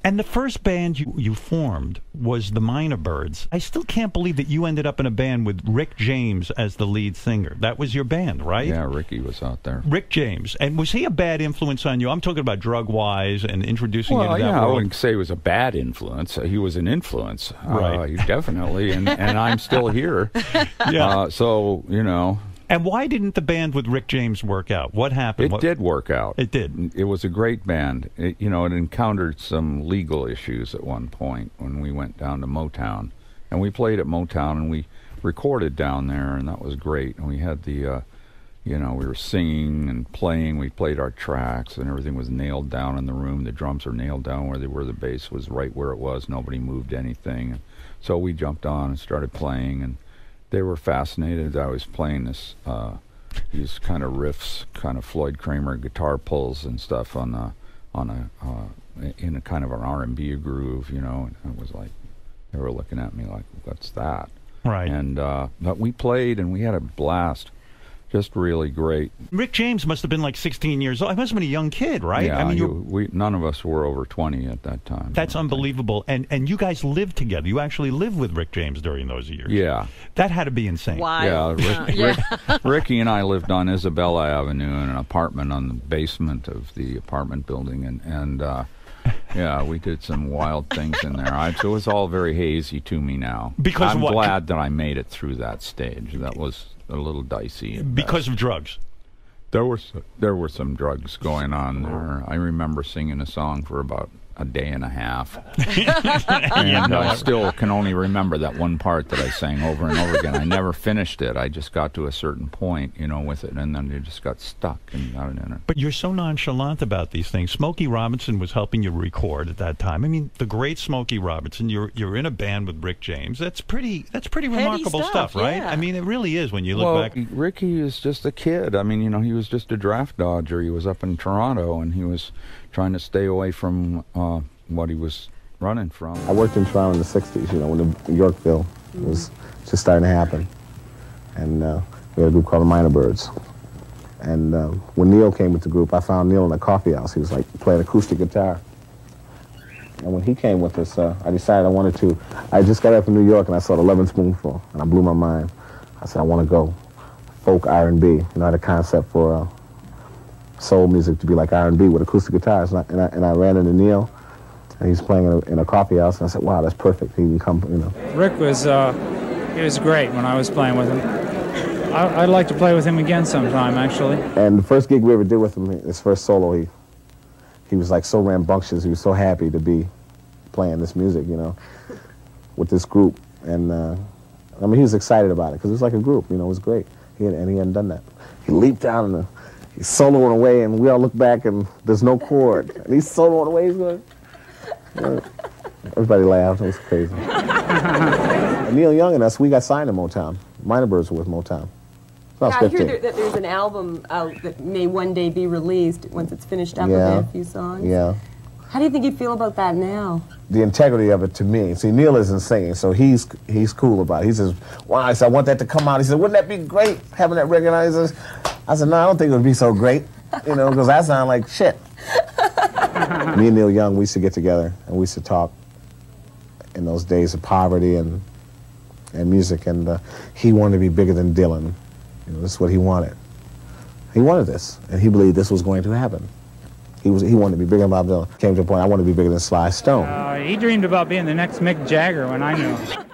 And the first band you formed was the Mynah Birds. I still can't believe that you ended up in a band with Rick James as the lead singer. That was your band, right? Yeah, Ricky was out there. Rick James. And was he a bad influence on you? I'm talking about drug-wise and introducing you to that world. I wouldn't say he was a bad influence. He was an influence. Right. Definitely. And I'm still here. Yeah. So, you know. And why didn't the band with Rick James work out? What happened? It did work out. It did. It was a great band. It encountered some legal issues at one point when we went down to Motown. And we played at Motown, and we recorded down there, and that was great. And we had the, we were singing and playing. We played our tracks, and everything was nailed down in the room. The drums were nailed down where they were. The bass was right where it was. Nobody moved anything. And so we jumped on and started playing, and they were fascinated. I was playing these kind of riffs, kind of Floyd Kramer guitar pulls and stuff in a kind of an R&B groove, And it was like they were looking at me like, "What's that?" Right. And but we played and we had a blast. Just really great. Rick James must have been like 16 years old. He must have been a young kid, right? Yeah, I mean, none of us were over 20 at that time. That's unbelievable. And you guys lived together. You actually lived with Rick James during those years. Yeah. That had to be insane. Wow. Yeah, Ricky and I lived on Isabella Avenue in an apartment on the basement of the apartment building, and yeah, we did some wild things in there. It was all very hazy to me now. Because I'm glad that I made it through that stage. That was a little dicey. Because of drugs. There were some drugs going on there. I remember singing a song for about a day and a half, and I still can only remember that one part that I sang over and over again. I never finished it. I just got to a certain point, with it, and then it just got stuck and got in it. But you're so nonchalant about these things. Smokey Robinson was helping you record at that time. I mean, the great Smokey Robinson. You're in a band with Rick James. That's pretty remarkable stuff, right? Yeah. I mean, it really is when you look back. Ricky is just a kid. I mean, he was just a draft dodger. He was up in Toronto, and he was trying to stay away from what he was running from. I worked in Toronto in the 60s, when the Yorkville was just starting to happen. And we had a group called the Mynah Birds. And when Neil came with the group, I found Neil in a coffee house. He was like playing acoustic guitar. And when he came with us, I decided I wanted to. I just got up from New York and I saw the 11 Spoonful, and I blew my mind. I said, I want to go folk R&B. I had a concept for soul music to be like R&B with acoustic guitars. And I ran into Neil, and he's playing in a coffee house, and I said, wow, that's perfect. He can come, Rick was, he was great when I was playing with him. I'd like to play with him again sometime, actually. And the first gig we ever did with him, his first solo, he was like so rambunctious. He was so happy to be playing this music, with this group. And I mean, he was excited about it because it was like a group, it was great. And he hadn't done that. He leaped out and he's soloing away, and we all look back and there's no chord. And he's soloing away. He's going, everybody laughed. It was crazy. And Neil Young and us, we got signed to Motown. Mynah Birds were with Motown. Yeah, I hear that there's an album out that may one day be released once it's finished up with a few songs. Yeah. How do you think you feel about that now? The integrity of it to me. See, Neil isn't singing, so he's cool about it. He says, wow, I said, I want that to come out. He said, wouldn't that be great, having that record out? He says, I said, no, I don't think it would be so great, because I sound like shit. Me and Neil Young, we used to get together, and we used to talk in those days of poverty and music, and he wanted to be bigger than Dylan. This is what he wanted. He wanted this, and he believed this was going to happen. He wanted to be bigger than Bob Dylan. Came to a point, I want to be bigger than Sly Stone. He dreamed about being the next Mick Jagger when I knew him.